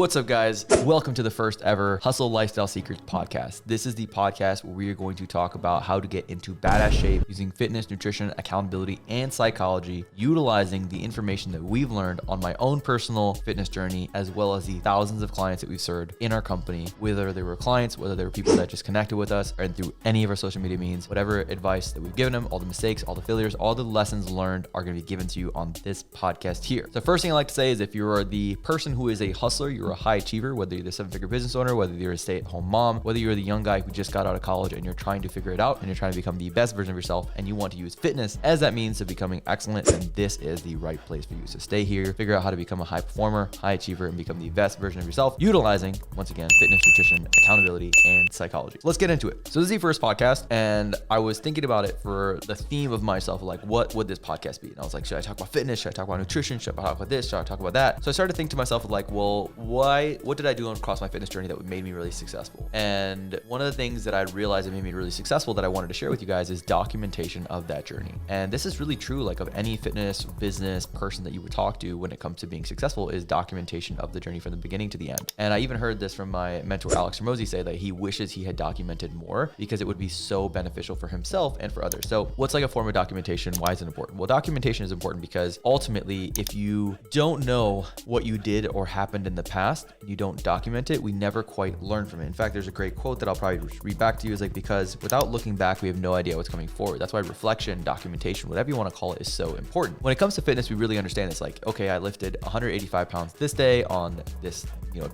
What's up, guys? Welcome to the first ever Hustle Lifestyle Secrets podcast. This is the podcast where we are going to talk about how to get into badass shape using fitness, nutrition, accountability, and psychology, utilizing the information that we've learned on my own personal fitness journey, as well as the thousands of clients that we've served in our company, whether they were clients, whether they were people that just connected with us, and through any of our social media means, whatever advice that we've given them, all the mistakes, all the failures, all the lessons learned are going to be given to you on this podcast here. The first thing I like to say is if you're the person who is a hustler, you're a high achiever, whether you're the 7-figure business owner, whether you're a stay-at-home mom, whether you're the young guy who just got out of college and you're trying to figure it out and you're trying to become the best version of yourself and you want to use fitness as that means of becoming excellent, then this is the right place for you. So stay here, figure out how to become a high performer, high achiever, and become the best version of yourself, utilizing, once again, fitness, nutrition, accountability, and psychology. So let's get into it. So this is the first podcast, and I was thinking about it for the theme of myself, like what would this podcast be? And I was like, should I talk about fitness? Should I talk about nutrition? Should I talk about this? Should I talk about that? So I started to think to myself like, well, what did I do across my fitness journey that made me really successful? And one of the things that I realized that made me really successful that I wanted to share with you guys is documentation of that journey. And this is really true like of any fitness business person that you would talk to when it comes to being successful, is documentation of the journey from the beginning to the end. And I even heard this from my mentor, Alex Hormozi, say that he wishes he had documented more because it would be so beneficial for himself and for others. So what's like a form of documentation? Why is it important? Well, documentation is important because ultimately, if you don't know what you did or happened in the past, you don't document it, we never quite learn from it. In fact, there's a great quote that I'll probably read back to you, is like, because without looking back, we have no idea what's coming forward. That's why reflection, documentation, whatever you want to call it, is so important. When it comes to fitness, we really understand it's like, okay, I lifted 185 pounds this day on this,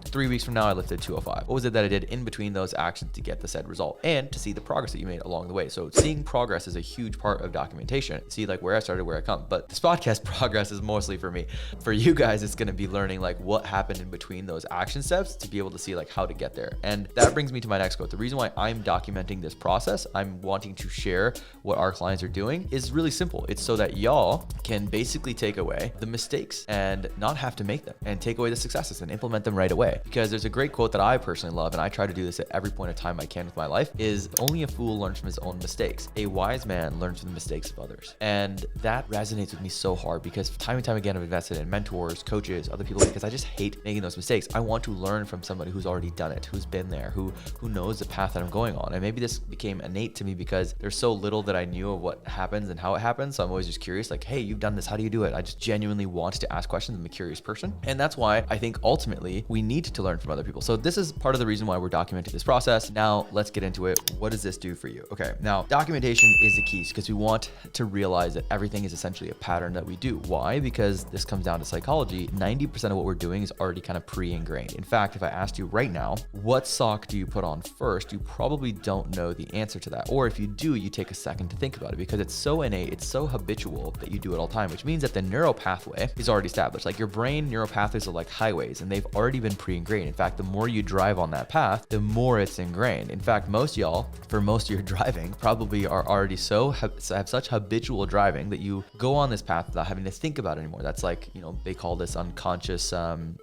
3 weeks from now, I lifted 205. What was it that I did in between those actions to get the said result and to see the progress that you made along the way? So seeing progress is a huge part of documentation. See like where I started, where I come. But this podcast progress is mostly for me. For you guys, it's going to be learning like what happened in between those action steps to be able to see like how to get there. And that brings me to my next quote. The reason why I'm documenting this process, I'm wanting to share what our clients are doing, is really simple. It's so that y'all can basically take away the mistakes and not have to make them, and take away the successes and implement them right away. Because there's a great quote that I personally love, and I try to do this at every point of time I can with my life, is only a fool learns from his own mistakes. A wise man learns from the mistakes of others. And that resonates with me so hard because time and time again, I've invested in mentors, coaches, other people, because I just hate making those mistakes. I want to learn from somebody who's already done it, who's been there, who knows the path that I'm going on. And maybe this became innate to me because there's so little that I knew of what happens and how it happens. So I'm always just curious, like, hey, you've done this, how do you do it? I just genuinely want to ask questions. I'm a curious person. And that's why I think ultimately we need to learn from other people. So this is part of the reason why we're documenting this process. Now let's get into it. What does this do for you? Okay, now documentation is the key because we want to realize that everything is essentially a pattern that we do. Why? Because this comes down to psychology. 90% of what we're doing is already kind of pre-ingrained. In fact, if I asked you right now, what sock do you put on first? You probably don't know the answer to that. Or if you do, you take a second to think about it because it's so innate, it's so habitual that you do it all the time, which means that the neural pathway is already established. Like your brain neural pathways are like highways and they've already been pre-ingrained. In fact, the more you drive on that path, the more it's ingrained. In fact, most y'all, for most of your driving, probably are already have such habitual driving that you go on this path without having to think about it anymore. That's like, they call this unconscious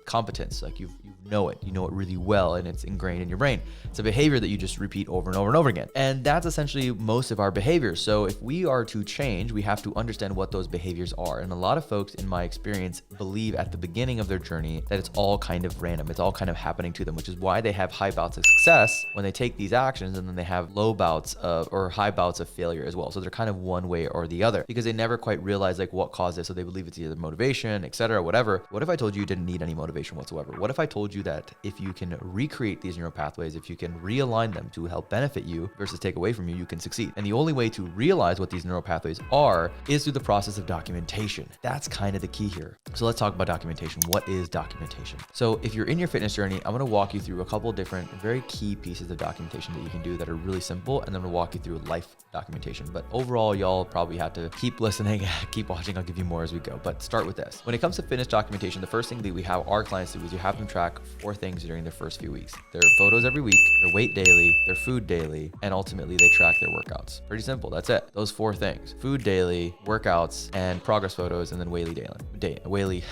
competence. Like you know it really well and it's ingrained in your brain. It's a behavior that you just repeat over and over and over again. And that's essentially most of our behaviors. So if we are to change, we have to understand what those behaviors are. And a lot of folks, in my experience, believe at the beginning of their journey that it's all kind of random. It's all kind of happening to them, which is why they have high bouts of success when they take these actions, and then they have low bouts or high bouts of failure as well. So they're kind of one way or the other because they never quite realize like what caused it. So they believe it's either motivation, etc., whatever. What if I told you didn't need any motivation whatsoever? What if I told you that if you can recreate these neural pathways, if you can realign them to help benefit you versus take away from you, you can succeed? And the only way to realize what these neural pathways are is through the process of documentation. That's kind of the key here. So let's talk about documentation. What is documentation? So if you're in your fitness journey, I'm going to walk you through a couple different very key pieces of documentation that you can do that are really simple, and then I'm going to walk you through life documentation. But overall, y'all probably have to keep listening, keep watching. I'll give you more as we go, but start with this. When it comes to fitness documentation, the first thing that we have our clients do is you have them track 4 things during their first few weeks: their photos every week, their weight daily, their food daily, and ultimately they track their workouts. Pretty simple. That's it. Those 4 things: food daily, workouts, and progress photos, and then Whaley daily.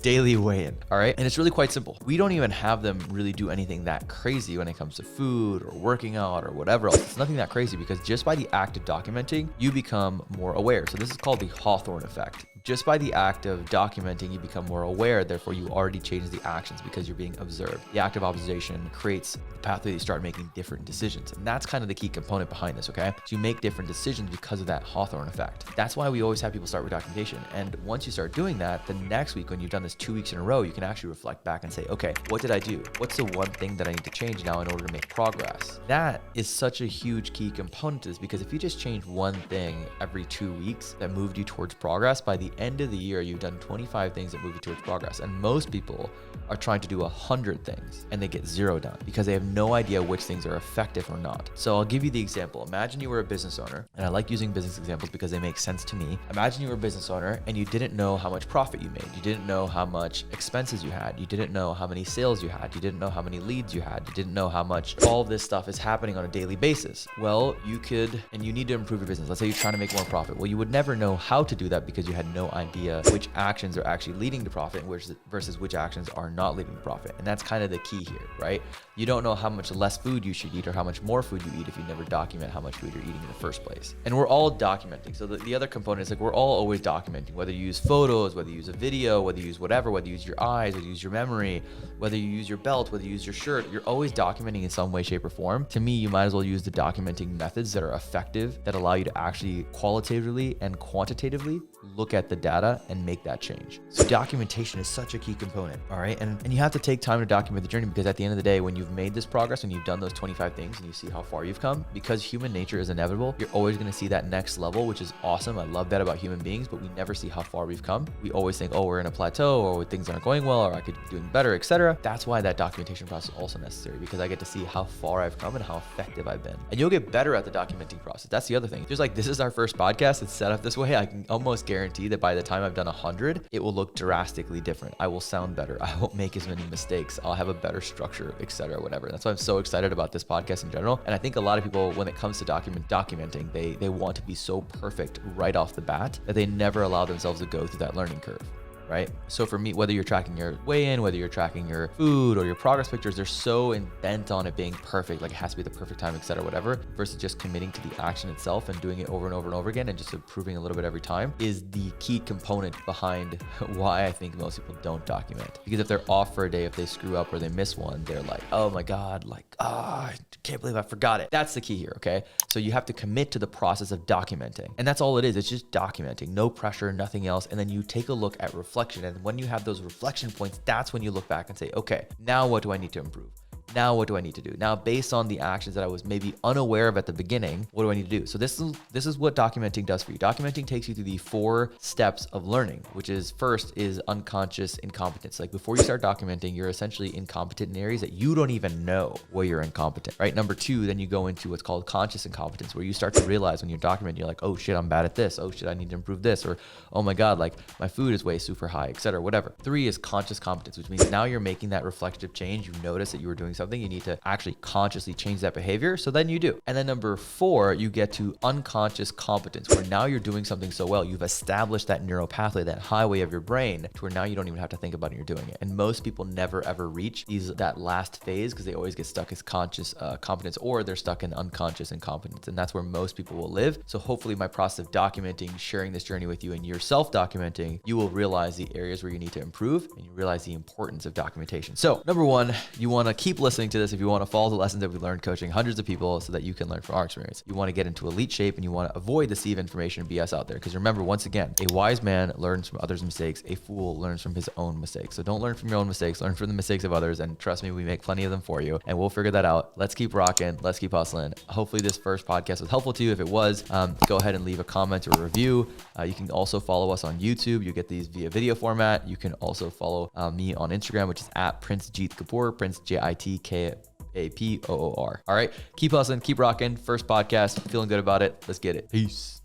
daily weigh-in. All right. And it's really quite simple. We don't even have them really do anything that crazy when it comes to food or working out or whatever else. It's nothing that crazy because just by the act of documenting, you become more aware. So this is called the Hawthorne effect. Just by the act of documenting, you become more aware. Therefore, you already change the actions because you're being observed. The act of observation creates the pathway that you start making different decisions. And that's kind of the key component behind this, okay? So you make different decisions because of that Hawthorne effect. That's why we always have people start with documentation. And once you start doing that, the next week when you've done this 2 weeks in a row, you can actually reflect back and say, okay, what did I do? What's the one thing that I need to change now in order to make progress? That is such a huge key component to this because if you just change one thing every 2 weeks that moved you towards progress, by the end of the year, you've done 25 things that move you towards progress. And most people are trying to do 100 things and they get 0 done because they have no idea which things are effective or not. So I'll give you the example. Imagine you were a business owner, and I like using business examples because they make sense to me. Imagine you were a business owner and you didn't know how much profit you made. You didn't know how much expenses you had. You didn't know how many sales you had. You didn't know how many leads you had. You didn't know how much all of this stuff is happening on a daily basis. Well, you could, and you need to improve your business. Let's say you're trying to make more profit. Well, you would never know how to do that because you had no idea which actions are actually leading to profit versus which actions are not leading to profit. And that's kind of the key here, right? You don't know how much less food you should eat or how much more food you eat if you never document how much food you're eating in the first place. And we're all documenting. So the other component is like we're all always documenting, whether you use photos, whether you use a video, whether you use whatever, whether you use your eyes, whether you use your memory, whether you use your belt, whether you use your shirt, you're always documenting in some way, shape, or form. To me, you might as well use the documenting methods that are effective, that allow you to actually qualitatively and quantitatively look at the data and make that change. So documentation is such a key component, all right? And you have to take time to document the journey because at the end of the day, when you've made this progress, when you've done those 25 things and you see how far you've come, because human nature is inevitable, you're always gonna see that next level, which is awesome. I love that about human beings, but we never see how far we've come. We always think, oh, we're in a plateau or things aren't going well or I could be doing better, etc. That's why that documentation process is also necessary because I get to see how far I've come and how effective I've been. And you'll get better at the documenting process. That's the other thing. Just like this is our first podcast, it's set up this way. I can almost guarantee that by the time I've done 100, it will look drastically different. I will sound better. I won't make as many mistakes. I'll have a better structure, etc. whatever. That's why I'm so excited about this podcast in general. And I think a lot of people, when it comes to documenting, they want to be so perfect right off the bat that they never allow themselves to go through that learning curve. Right? So for me, whether you're tracking your weigh-in, whether you're tracking your food or your progress pictures, they're so bent on it being perfect, like it has to be the perfect time, etc., whatever, versus just committing to the action itself and doing it over and over and over again and just improving a little bit every time is the key component behind why I think most people don't document. Because if they're off for a day, if they screw up or they miss one, they're like, oh my God, I can't believe I forgot it. That's the key here, okay? So you have to commit to the process of documenting. And that's all it is. It's just documenting, no pressure, nothing else. And then you take a look at reflection. And when you have those reflection points, that's when you look back and say, okay, now what do I need to improve? Now what do I need to do? Now, based on the actions that I was maybe unaware of at the beginning, what do I need to do? So this is what documenting does for you. Documenting takes you through the 4 steps of learning, which is first is unconscious incompetence. Like before you start documenting, you're essentially incompetent in areas that you don't even know where you're incompetent, right? Number 2, then you go into what's called conscious incompetence, where you start to realize when you're documenting, you're like, oh shit, I'm bad at this. Oh shit, I need to improve this. Or, oh my God, like my food is way super high, etc. whatever. 3 is conscious competence, which means now you're making that reflective change. You notice that you were doing something, you need to actually consciously change that behavior. So then you do. And then number 4, you get to unconscious competence, where now you're doing something so well, you've established that neural pathway, that highway of your brain, to where now you don't even have to think about it, you're doing it. And most people never ever reach that last phase because they always get stuck as conscious competence, or they're stuck in unconscious incompetence. And that's where most people will live. So hopefully my process of documenting, sharing this journey with you, and yourself documenting, you will realize the areas where you need to improve and you realize the importance of documentation. So number 1, you want to keep listening to this if you want to follow the lessons that we learned coaching hundreds of people so that you can learn from our experience. You want to get into elite shape and you want to avoid the sea of information and BS out there. Because remember, once again, a wise man learns from others' mistakes. A fool learns from his own mistakes. So don't learn from your own mistakes, learn from the mistakes of others. And trust me, we make plenty of them for you and we'll figure that out. Let's keep rocking. Let's keep hustling. Hopefully this first podcast was helpful to you. If it was, go ahead and leave a comment or a review. You can also follow us on YouTube. You get these via video format. You can also follow me on Instagram, which is at Prince Jeet Kapoor, Prince JITKAPOOR. All right. Keep hustling, keep rocking. First podcast, feeling good about it. Let's get it. Peace.